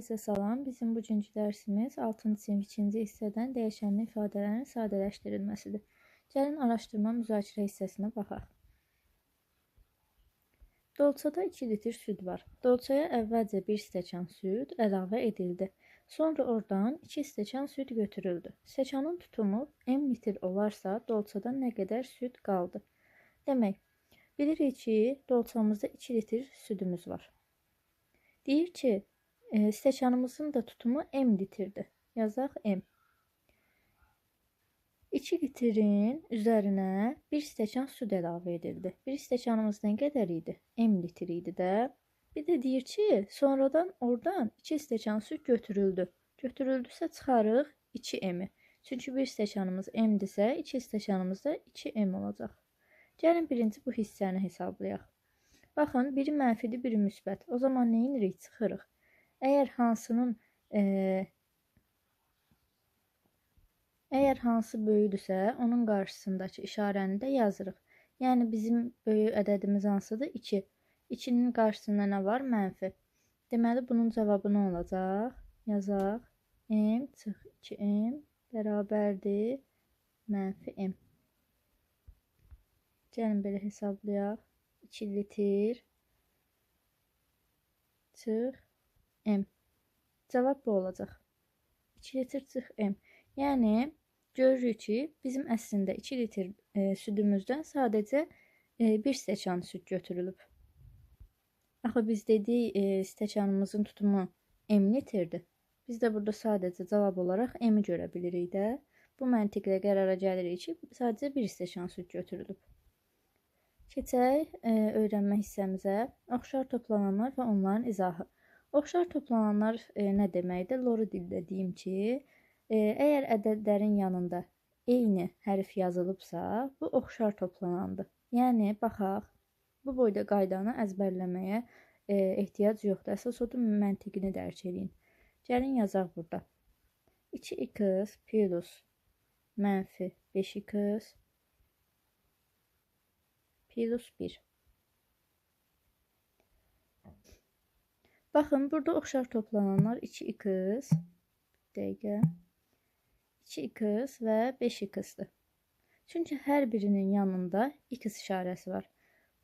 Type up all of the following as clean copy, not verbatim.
Size salam. Bizim bugünkü dərsimiz 6-cı sinif 2-ci hissədən dəyişənli ifadələrin sadələşdirilməsidir. Gəlin araşdırma müzakirə hissəsinə baxaq. Dolçada 2 litr süd var. Dolçaya əvvəlcə 1 stəkan süd əlavə edildi. Sonra oradan 2 stəkan süd götürüldü. Stəkanın tutumu m litr olarsa dolçada nə qədər süd qaldı? Demək, bilirik ki, dolçamızda 2 litr südümüz var. Deyir ki, stəkanımızın da tutumu m litrdir. Yazaq m. 2 litrin üzərinə 1 stəkan süd əlavə edildi. 1 stəkanımız nə qədər idi? M litr idi də. Bir də deyir ki, sonradan oradan 2 stəkan süd götürüldü. Götürüldüsə çıxarıq 2m-i. Çünki 1 stəkanımız m-dirsə, 2 stəkanımız da 2m olacaq. Gəlin birinci bu hissəni hesablayaq. Baxın, biri mənfidir, biri müsbət. O zaman nə edirik? Çıxırıq. Əgər hansı böyüdürsə, onun qarşısındakı işarəni də yazırıq. Yəni bizim böyük ədədimiz hansıdır? 2. 2-nin qarşısında nə var? Mənfi. Deməli, bunun cavabı nə olacaq? Yazaq. M çıx 2m bərabərdir mənfi m. Gəlin belə hesablayaq. 2 litr çıx m. Cavab bu olacaq. 2 litr çıx m. Yəni, görürük ki, bizim əslində 2 litr südümüzdən sadəcə 1 stəkan süd götürülüb. Axı, biz dedik, stəkanımızın tutumu m litrdir. Biz də burada sadəcə cavab olaraq m-i görə bilirik də. Bu məntiqlə qərara gəlirik ki, sadəcə 1 stəkan süd götürülüb. Keçək öyrənmə hissəmizə. Oxşar toplananlar və onların izahı. Oxşar toplananlar nə deməkdir? Loru dildə deyim ki, əgər ədədlərin yanında eyni hərf yazılıbsa, bu oxşar toplanandır. Yəni, baxaq, bu boyda qaydanı əzbərləməyə ehtiyac yoxdur. Əsas odur, məntiqini dərk edin. Gəlin yazaq burada. 2x plus mənfi 5x plus 1. Baxın, burada oxşar toplananlar 2x, 2x və 5x-dir. Çünki hər birinin yanında x işarəsi var.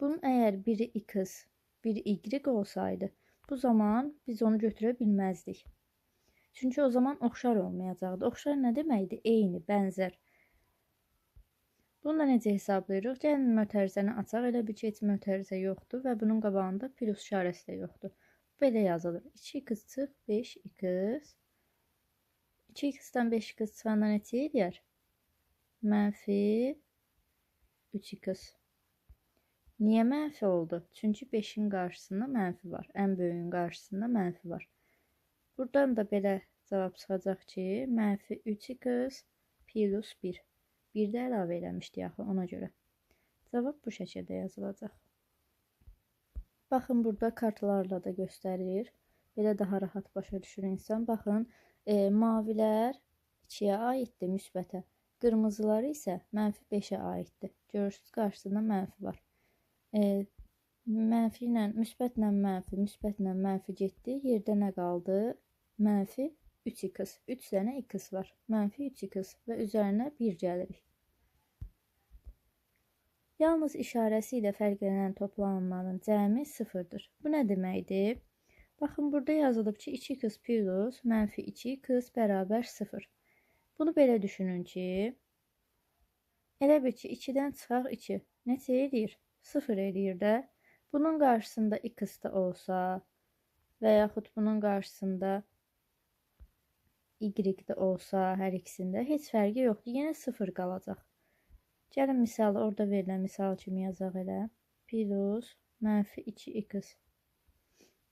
Bunun əgər biri x, biri y olsaydı, bu zaman biz onu götürə bilməzdik. Çünki o zaman oxşar olmayacaqdı. Oxşar nə deməkdir? Eyni, bənzər. Bunu da necə hesablayırıq? Gəlin mötərizəni açaq. Elə bir ki, heç mötərizə yoxdur və bunun qabağında plus işarəsi də yoxdur. Belə yazılır. 2x çıx 5x. 2x-dən 5x çıxanda neçə edir? Mənfi 3x. Niyə mənfi oldu? Çünki 5-in qarşısında mənfi var. Ən böyüyün qarşısında mənfi var. Buradan da belə cavab çıxacaq ki, mənfi 3x plus 1. 1 də əlavə eləmişdik axı ona görə. Cavab bu şəkildə yazılacaq. Baxın, burada kartlarla da göstərir. Belə daha rahat başa düşür insan. Baxın, mavilər 2-yə aiddir, müsbətə. Qırmızıları isə mənfi 5-ə aiddir. Görürsünüz, qarşısında mənfi var. Mənfi ilə, müsbətlə mənfi getdi. Yerdə nə qaldı? Mənfi 3x. 3 dənə x var. Mənfi 3x və üzərinə 1 gəlirik. Yalnız işarəsi ilə fərqlənən toplananların cəmi 0-dır. Bu nə deməkdir? Baxın, burada yazılıb ki, 2x plus mənfi 2x bərabər 0. Bunu belə düşünün ki, elə bir ki, 2-dən çıxaq 2. Neçə edir? 0 edir də. Bunun qarşısında x da olsa və yaxud bunun qarşısında y də olsa hər ikisində heç fərqi yoxdur. Yenə 0 qalacaq. Gəlin misalı orada verilən misal kimi yazaq elə. Plus mənfi 2x.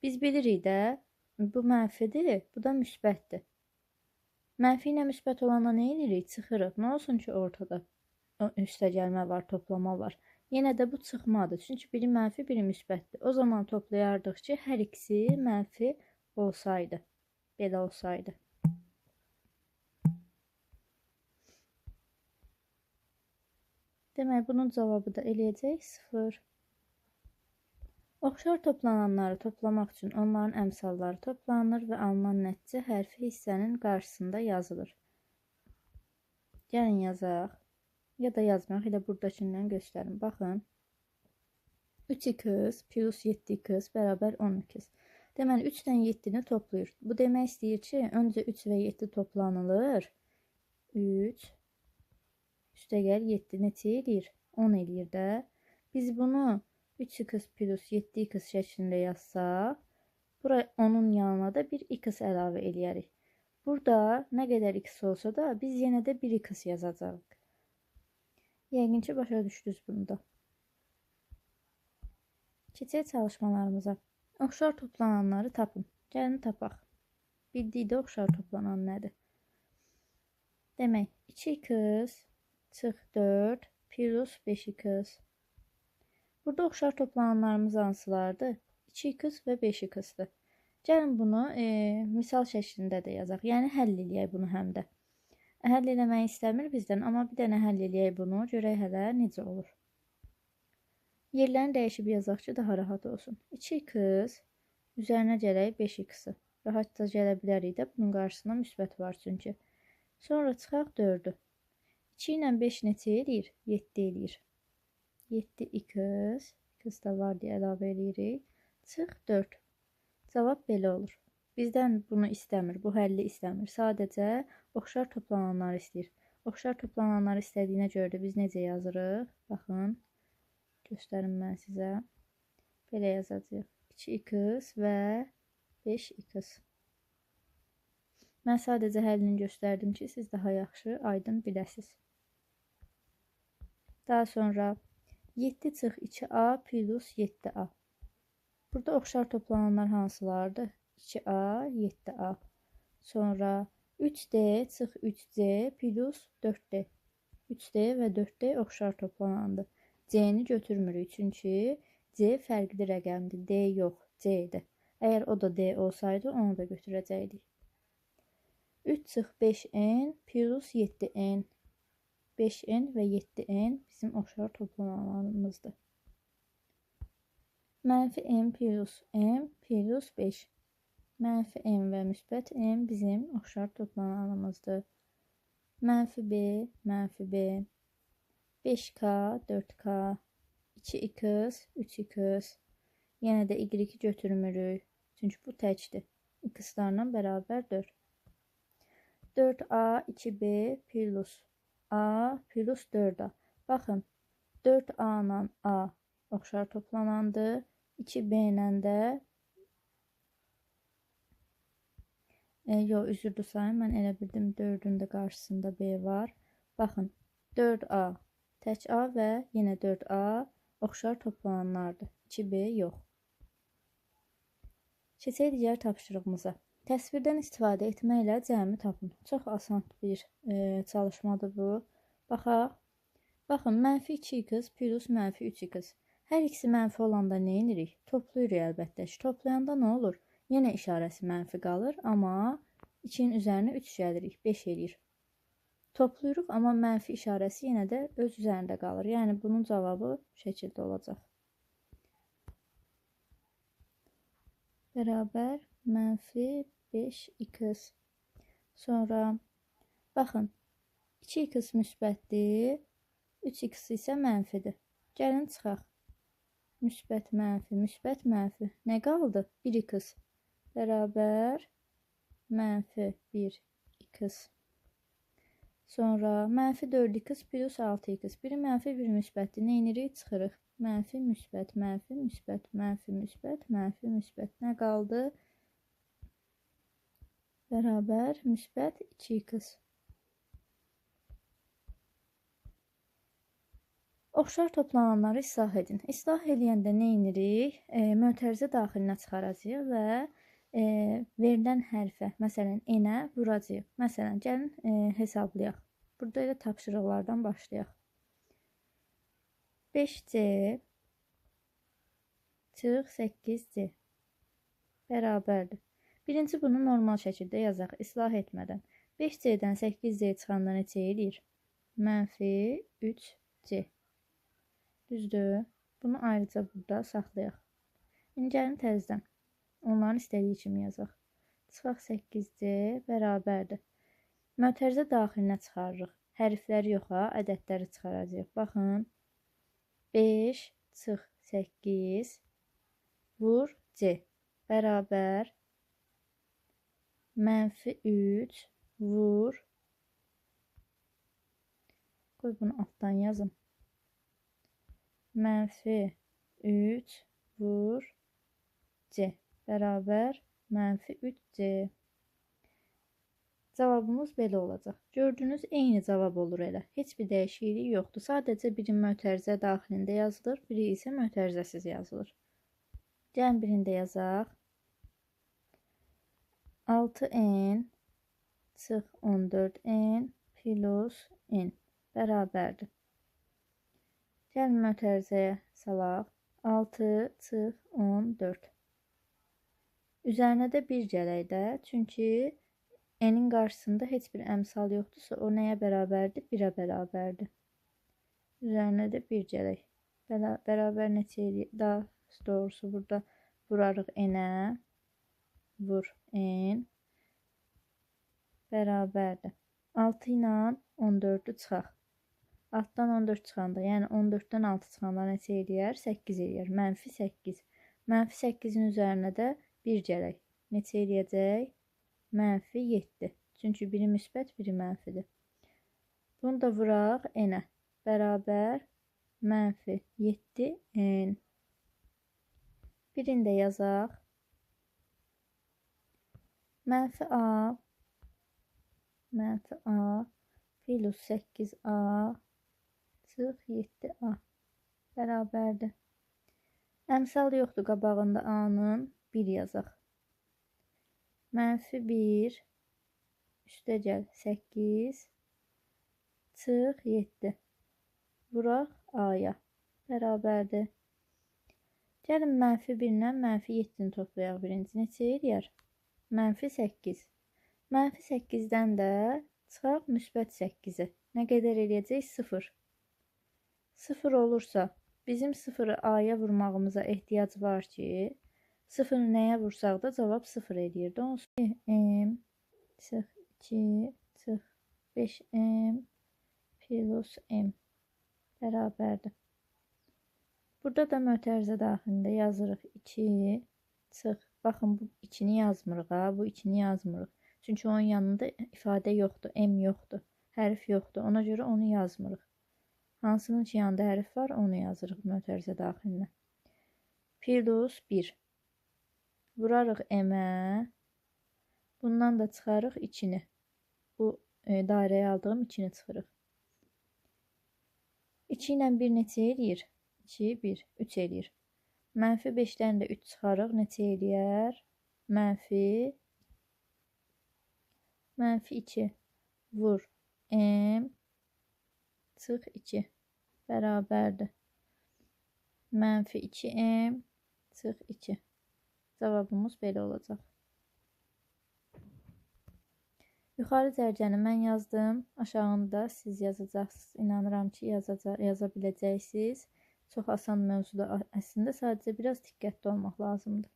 Biz bilirik də, bu mənfidir, bu da müsbətdir. Mənfi ilə müsbət olanda nə edirik? Çıxırıq. Nə olsun ki, ortada üstə gəlmə var, toplama var. Yenə də bu çıxmadır. Çünki biri mənfi, biri müsbətdir. O zaman toplayardıq ki, hər ikisi mənfi olsaydı. Belə olsaydı. Demək, bunun cavabı da eləyəcək 0. Oxşar toplananları toplamaq üçün onların əmsalları toplanır və alınan nəticə hərfi hissənin qarşısında yazılır. Gəlin yazaq. Ya da yazmaq, elə buradakindən göstərim. Baxın. 3x plus 7x bərabər 10x. Deməli, 3-dən 7-ni toplayır. Bu demək istəyir ki, öncə 3 və 7 toplanılır. 3 üstəgəl 7 neçə eləyir? 10 eləyir də. Biz bunu 3x plus 7x şəklində yazsaq, bura onun yanına da bir x əlavə eləyərik. Burada nə qədər x olsa da biz yenə də 1x yazacağıq. Yəqin ki, başa düşdünüz bunu da. Keçək çalışmalarımıza. Oxşar toplananları tapın. Gəlin tapaq. Bildik də oxşar toplanan nədir? Demək, 2x çıx 4 plus 5x. Burada oxşar toplananlarımız hansılardır? 2x və 5x-dir. Gəlin bunu misal şəklində də yazaq. Yəni, həll eləyək bunu həm də. Həll eləmək istəmir bizdən, amma bir dənə həll eləyək bunu. Görək hələ necə olur. Yerlərini dəyişib yazaq ki, daha rahat olsun. 2x üzərinə gələk 5x-i. Rahatca gələ bilərik də. Bunun qarşısında müsbət var çünki. Sonra çıxaq 4-ü. 2 ilə 5 neçə eləyir? 7 eləyir. 7x, x da var deyə əlavə eləyirik. Çıx 4. Cavab belə olur. Bizdən bunu istəmir, bu həlli istəmir. Sadəcə oxşar toplananları istəyir. Oxşar toplananları istədiyinə görə də biz necə yazırıq? Baxın, göstərim mən sizə. Belə yazacağıq. 2x və 5x. Mən sadəcə həllini göstərdim ki, siz daha yaxşı, aydın biləsiniz. Daha sonra 7 çıx 2a plus 7a. Burada oxşar toplananlar hansılardır? 2a, 7a. Sonra 3d çıx 3c plus 4d. 3d və 4d oxşar toplanandır. C-ni götürmürük, çünki c fərqli rəqəmdir. D yox, c-dir. Əgər o da d olsaydı, onu da götürəcəkdik. 3 çıx 5n plus 7n. 5n və 7n bizim oxşar toplananlarımızdır. Mənfi m plus 5. Mənfi m və müsbət m bizim oxşar toplananımızdır. Mənfi b, mənfi b. 5k, 4k, 2x, 3x. Yenə də y götürmürük. Çünki bu təkdir. X-larla bərabər 4. 4a, 2b plus a plus 4a. Baxın, 4a ilə a oxşar toplanandır. 2b ilə də üzrlü sayın. Mən elə bildim 4-ün də qarşısında b var. Baxın, 4a, tək a və yenə 4a oxşar toplananlardır. 2b yox. Keçək digər tapşırığımıza. Təsvirdən istifadə etməklə cəmi tapın. Çox asan bir çalışmadır bu. Baxaq. Baxın, mənfi 2x plus mənfi 3x. Hər ikisi mənfi olanda nə edirik? Toplayırıq əlbəttə ki. Toplayanda nə olur? Yenə işarəsi mənfi qalır, amma 2-nin üzərinə 3 gəlirik, 5 eləyir. Toplayırıq, amma mənfi işarəsi yenə də öz üzərində qalır. Yəni, bunun cavabı bu şəkildə olacaq. Bərabər mənfi 5x. Sonra, baxın, 2x müsbətdir, 3x isə mənfidir. Gəlin çıxaq. Müsbət, mənfi, müsbət, mənfi. Nə qaldı? 1x bərabər mənfi 1x. Sonra mənfi 4x plus 6x. Biri mənfi, biri müsbətdir. Nə edirik? Çıxırıq. Mənfi, müsbət, mənfi, müsbət, mənfi, müsbət, mənfi, müsbət. Nə qaldı? Bərabər müsbət 2x. Oxşar toplananları islah edin. İslah edəndə nə edirik? Mötərizə daxilinə çıxaracağıq və verilən hərfə, məsələn, n-ə vuracağıq. Məsələn, gəlin hesablayaq. Burada elə tapşırıqlardan başlayaq. 5c çıx 8c bərabərdir. Birinci bunu normal şəkildə yazaq, islah etmədən. 5c-dən 8c çıxanda neçə eləyir? Mənfi 3c. Düzdür. Bunu ayrıca burada saxlayaq. İndi gəlin təzədən onların istədiyi kimi yazaq. Çıxaq 8C bərabərdir. Mötərizə daxilinə çıxarırıq. Hərfləri yox ha, ədədləri çıxaracağıq. Baxın. 5 çıx 8 vur C bərabər -3 vur. Qoy bunu altdan yazım. -3 vur C bərabər -3C. Cavabımız belə olacaq. Gördüyünüz eyni cavab olur elə. Heç bir dəyişiklik yoxdur. Sadəcə biri mötərizə daxilində yazılır, biri isə mötərizəsiz yazılır. Gəlin birində yazaq. 6n çıx 14n plus n bərabərdir. Gəlin mötərizəyə salaq. 6 çıx 14. Üzərinə də 1 gələk də. Çünki n'in qarşısında heç bir əmsal yoxdursa, o nəyə bərabərdir? 1-ə bərabərdir. Üzərinə də 1 gələk. Bərabər neçə eləyir? Daha doğrusu burada vurarıq n'ə. Vur n. Bərabərdir. 6 ilə 14'ü çıxaq. Altdan 14 çıxanda, yəni 14'dən 6 çıxanda neçə eləyər? 8 eləyər. -8. -8'in üzərinə də 1 gələk. Neçə eləyəcək? -7. Çünki biri müsbət, biri mənfidir. Bunu da vuraq n'ə. Bərabər -7n. Birində yazaq. -a plus 8a çıx 7a bərabərdir. Əmsal yoxdur qabağında a'nın, 1 yazaq. -1 üstə gəl 8 çıx 7 vuraq a'ya bərabərdir. Gəlin -1 ilə -7'ni toplayaq birinci. Neçə eləyər? -8. -8'dən də çıxaq müsbət 8'i. Nə qədər eləyəcək? 0. 0 olursa, bizim 0'ı a'ya vurmağımıza ehtiyac var ki, 0'ı nəyə vursaq da cavab 0 eləyirdi. Onsuz m çıx 2 çıx 5m plus m bərabərdir. Burada da mötərizə daxilində yazırıq 2 çıx. Baxın, bu 2'ni yazmırıq ha, bu 2'ni yazmırıq. Çünki onun yanında ifadə yoxdur, m yoxdur, hərf yoxdur. Ona görə onu yazmırıq. Hansının ki yanında hərf var, onu yazırıq mötərizə daxilinə. Plus 1. Vurarıq m-ə. Bundan da çıxarıq 2'ni. Bu dairəyə aldığım 2'ni çıxırıq. 2 ilə 1 neçə eləyir? 2, 1, 3 eləyir. -5'dən də 3 çıxarıq. Neçə eləyər? -2 vur m çıx 2 bərabərdir. -2m çıx 2. Cavabımız belə olacaq. Yuxarı cərgəni mən yazdım. Aşağında siz yazacaqsınız. İnanıram ki, yaza biləcəksiniz. Çox asan mövzuda əslində, sadəcə biraz diqqətli olmaq lazımdır.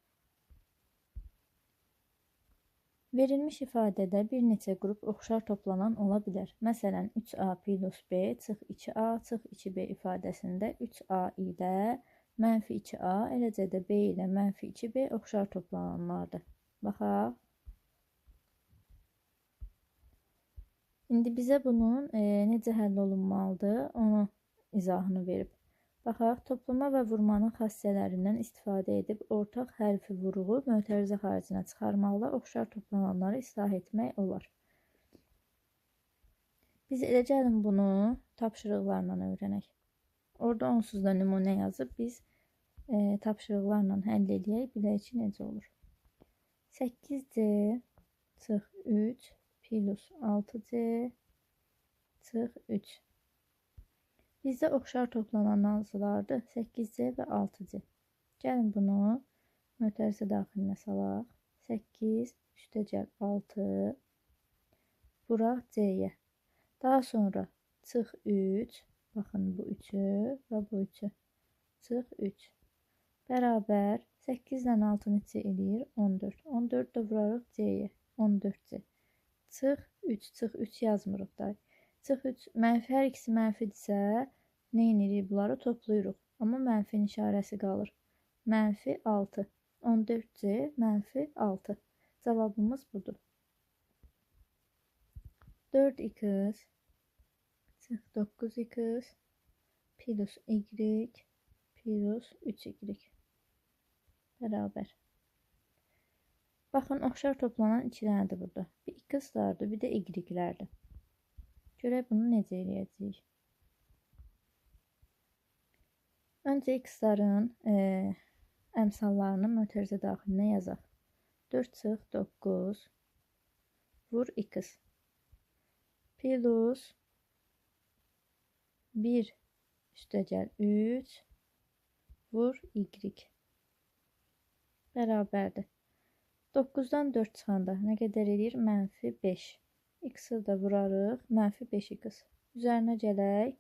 Verilmiş ifadədə bir neçə qrup oxşar toplanan ola bilər. Məsələn, 3a plus b çıx 2a çıx 2b ifadəsində 3a ilə -2a, eləcə də b ilə -2b oxşar toplananlardır. Baxaq. İndi bizə bunun necə həll olunmalıdır, onu izahını verib. Baxaq, toplama və vurmanın xassələrindən istifadə edib ortaq hərfi vuruğu mötərizə xaricinə çıxarmaqla oxşar toplananları islah etmək olar. Biz elə gəlin bunu tapşırıqlarla öyrənək. Orada onsuz da nümunə yazıb biz tapşırıqlarla həll edək, bilək ki, necə olur. 8c çıx 3 plus 6c çıx 3. Bizdə oxşar toplanan hansı?lardır? 8c və 6c. Gəlin bunu mötərizə daxilinə salaq. 8 üstə gəl 6 vuraq c-yə. Daha sonra çıx 3. Baxın bu 3'ü və bu 3'ü. Çıx 3. Bərabər 8 ilə 6 neçə eləyir? 14. 14 də vurarıq C-yə. 14C. Çıx 3. Çıx 3 yazmırıq da. Çıx 3. Mənfi hər ikisi mənfidirsə, nə edirik? Bunları toplayırıq. Amma mənfinin işarəsi qalır. Mənfi 6. 14C mənfi 6. Cavabımız budur. 4x çıx 9x plus y plus 3y bərabər. Baxın, oxşar toplanan 2 dənədir burada. Bir x-lardır, bir də y-lərdir. Görək bunu necə eləyəcəyik. Öncə x-ların əmsallarını mötərizə daxilinə yazaq. 4 çıx 9 vur x plus 1 üstəgəl 3 vur y bərabərdir. 9-dan 4 çıxanda nə qədər edir? Mənfi 5. X-ı da vurarıq. Mənfi 5x. Üzərinə gələk.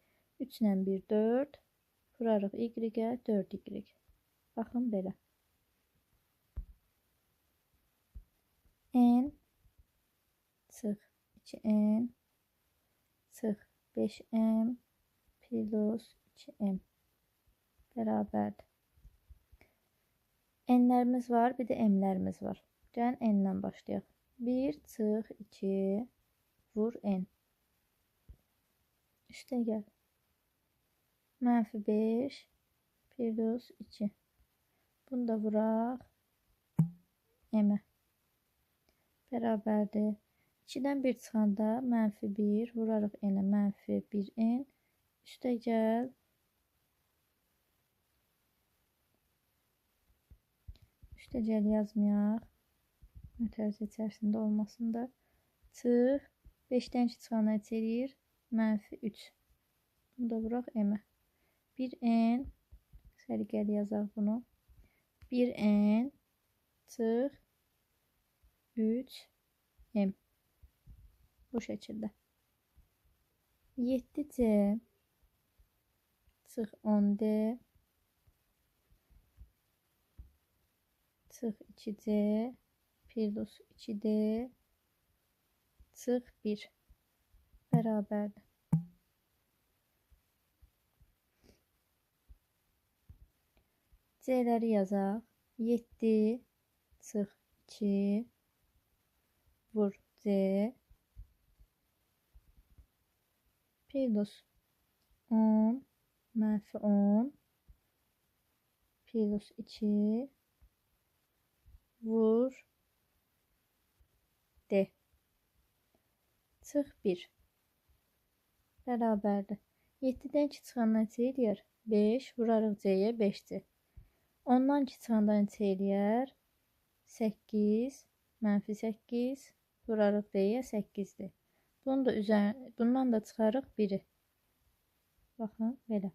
3 ilə 1 4. Vurarıq y-ə 4y. Baxın belə. N çıx 2n çıx 5m plus 2m bərabərdir. N'lərimiz var, bir də m'lərimiz var. Gəlin n-dən başlayaq. 1 çıx 2 vur n. Üstə gəl. Mənfi 5 plus 2. Bunu da vuraq m-ə. Bərabərdir. 2-dən 1 çıxanda mənfi 1 vurarıq n-ə mənfi 1n. Üstə gəl. Üstə gəl yazmayaq. Mötərizə içərisində olmasın da. Çıx. 5-dən 2 çıxanda neçə eləyir? Mənfi 3. Bunu da vuraq m-ə. 1n. Səliqəli yazaq bunu. 1n çıx 3m. Bu şəkildə. 7c çıx 10d çıx 2c plus 2d çıx 1 bərabərdir. C-ləri yazaq. 7 çıx 2 vur C plus 10 mənfi 10 plus 2 vur D çıx 1 bərabərdir. 7-dən 2 çıxanda neçə eləyər? 5 vurarıq C-yə 5C. 10-dan 2 çıxanda neçə eləyər? 8 mənfi 8 vurarıq D-yə 8-dir. Bundan da çıxarıq 1-i. Baxın, belə.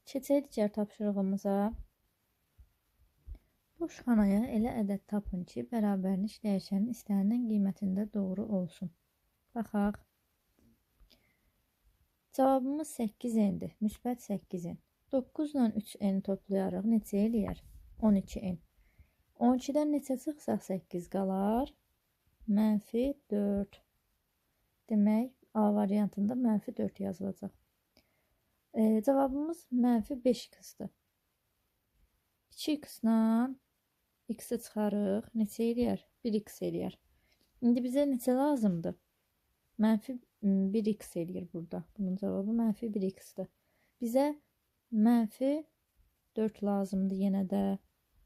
Keçək digər tapşırığımıza. Boş xanaya elə ədəd tapın ki, bərabərlik dəyişənin istənilən qiymətində doğru olsun. Baxaq. Cavabımız 8n-dir. Müsbət 8n. 9 ilə 3n toplayarıq. Neçə eləyər? 12n. 12-dən neçə çıxsaq 8 qalar? Mənfi 4. Demək, A variantında mənfi 4 yazılacaq. Cavabımız mənfi 5x-dır. 2x-la x-i çıxarıq. Neçə eləyər? 1x eləyər. İndi bizə neçə lazımdır? Mənfi 1x eləyir burada. Bunun cavabı mənfi 1x-dır. Bizə mənfi 4 lazımdır yenə də.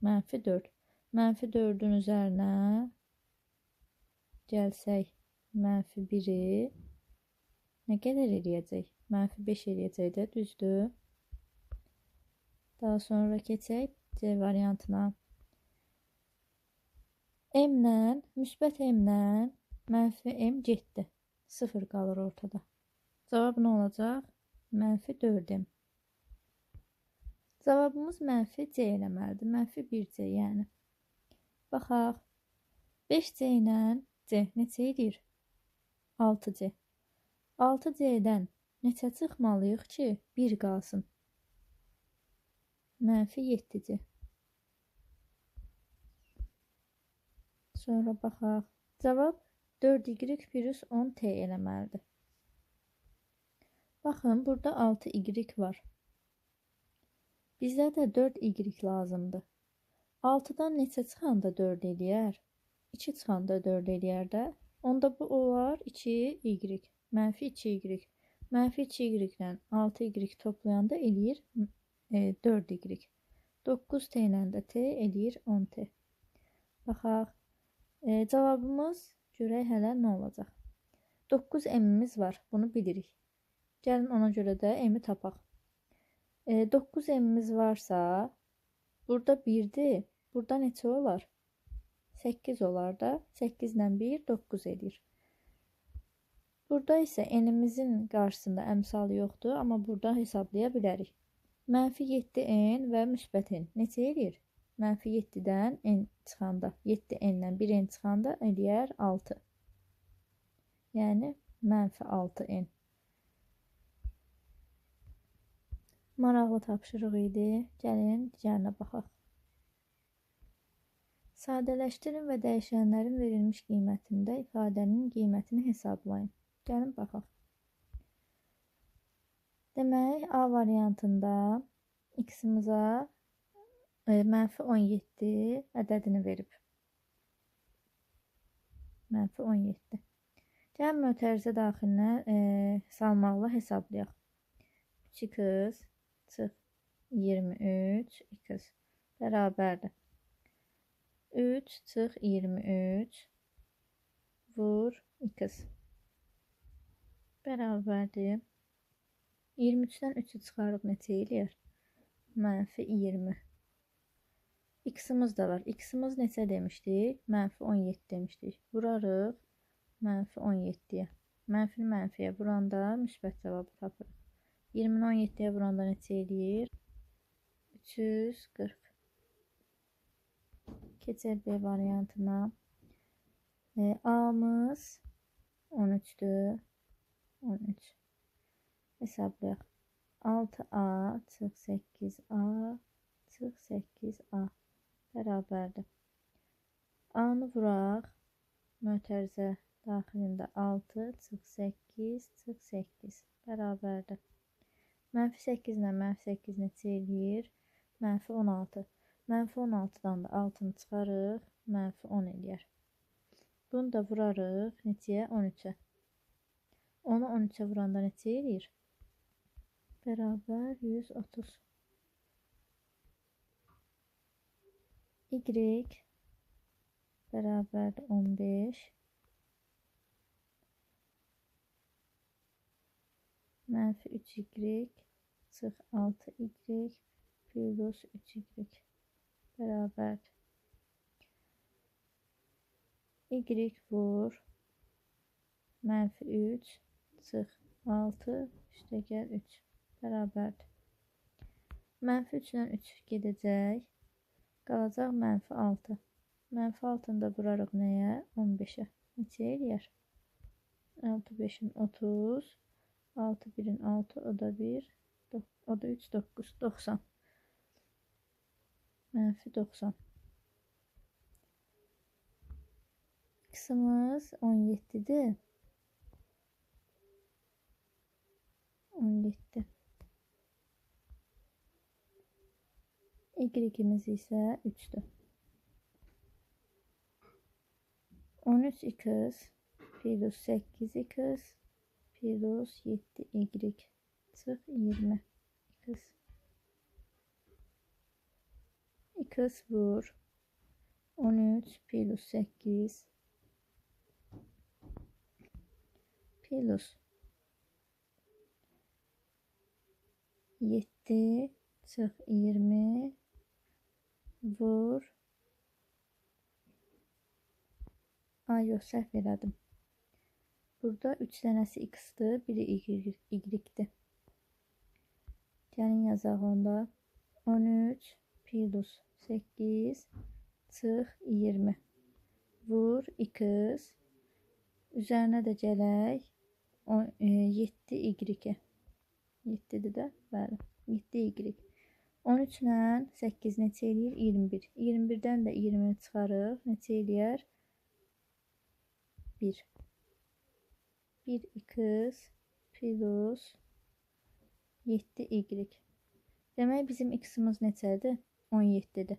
Mənfi 4. Mənfi 4-ün üzərinə gəlsək mənfi 1-i nə qədər eləyəcək? Mənfi 5 eləyəcək də, düzdür. Daha sonra keçək C variantına. M-lə, müsbət M-lə mənfi M getdi. 0 qalır ortada. Cavab nə olacaq? Mənfi 4M. Cavabımız mənfi C eləməlidir. Mənfi 1C yəni. Baxaq. 5C ilə C neçə edir? 6C. 6C'dən neçə çıxmalıyıq ki, 1 qalsın? -7-dir. Sonra baxaq. Cavab 4y plus 10t eləməlidir. Baxın, burada 6y var. Bizə də 4y lazımdır. 6-dan neçə çıxanda 4 eləyər? 2 çıxanda 4 eləyər də. Onda bu olar 2y. -2y. -2y ilə 6y toplayanda eləyir 4y. 9t ilə də t eləyir 10t. Baxaq. Cavabımız görək hələ nə olacaq. 9 m-imiz var. Bunu bilirik. Gəlin ona görə də m-i tapaq. 9 m-imiz varsa burada 1-dir. Burada neçə olar? 8 olar da. 8 ilə 1 9 edir. Burada isə n-imizin qarşısında əmsalı yoxdur. Amma burada hesablaya bilərik. -7n və -n neçə edir? -7-dən n çıxanda, 7n-dən 1n çıxanda eləyər 6. Yəni -6n. Maraqlı tapşırıq idi. Gəlin digərinə baxaq. Sadələşdirin və dəyişənlərin verilmiş qiymətində ifadənin qiymətini hesablayın. Gəlin baxaq. Demək, A variantında x-imıza -17 ədədini verib. -17. Gəlin mötərizə daxilinə salmaqla hesablayaq. 3x çıx 23x bərabərdir. 3 çıx 23 vur x bərabərdir. 23-dən 3-ü çıxarıb neçə eləyər? -20. X-imiz də var. X-imiz neçə demişdik? -17 demişdik. Vurarıq -17-yə. Mənfini mənfiyə vuranda müsbət cavabı tapırıq. 20-ni 17-yə vuranda neçə eləyir? 340. Keçək B variantına. A-mız 13-dür. 13. Hesablayaq. 6a çıx 8a çıx 8a bərabərdir. A-nı vuraq. Mötərizə daxilində 6 çıx 8 çıx 8 bərabərdir. -8 ilə -8 neçə eləyir? -16. -16-dan da 6-nı çıxarıq. -10 eləyər. Bunu da vurarıq. Neçəyə? 13-ə. Onu 13-ə vuranda neçə eləyir? Bərabər 130. Y bərabərdir 15. -3y çıx 6y plus 3y bərabərdir. Y vur -3 çıx 6 üstəgəl 3 bərabərdir. -3 ilə 3 gedəcək. Qalacaq -6. -6-nı da vurarıq nəyə? 15-ə. Neçə eləyər? 6 5-in 30. 6 1-in 6. O da 1. O da 3 9. 90. -90. X-imiz 17-dir. 17. Y-imiz isə 3-dür. 13x plus 8x plus 7y çıx 20x. X vur 13 plus 8 plus 7 çıx 20 vur. Ay, yox, səhv elədim. Burada 3 dənəsi x-dır, biri y-dir. Gəlin yazaq onda. 13 plus 8 çıx 20 vur x. Üzərinə də gələk 7y. 7-dir də, bəli. 7y. 13 ilə 8 neçə eləyir? 21. 21-dən də 20 çıxarıq. Neçə eləyər? 1. 1x plus 7y. Demək bizim x-imiz neçədir? 17-dir.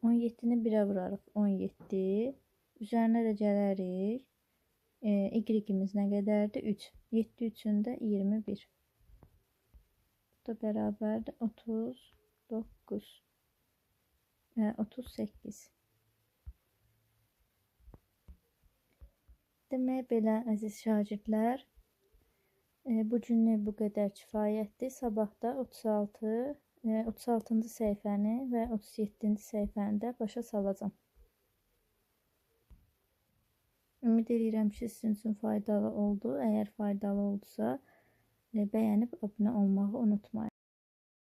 17-ni 1-ə vurarıq. 17. Üzərinə də gələrik. Y-imiz nə qədərdir? 3. 7 üçün də 21. Bu da bərabərdir 39. 38. Demək belə əziz şagirdlər, bu günlük bu qədər kifayətdir. Sabah da 36-cı səhifəni və 37-ci səhifəni də başa salacağam. Ümid edirəm ki, sizin üçün faydalı oldu. Əgər faydalı oldusa, bəyənib abunə olmağı unutmayın.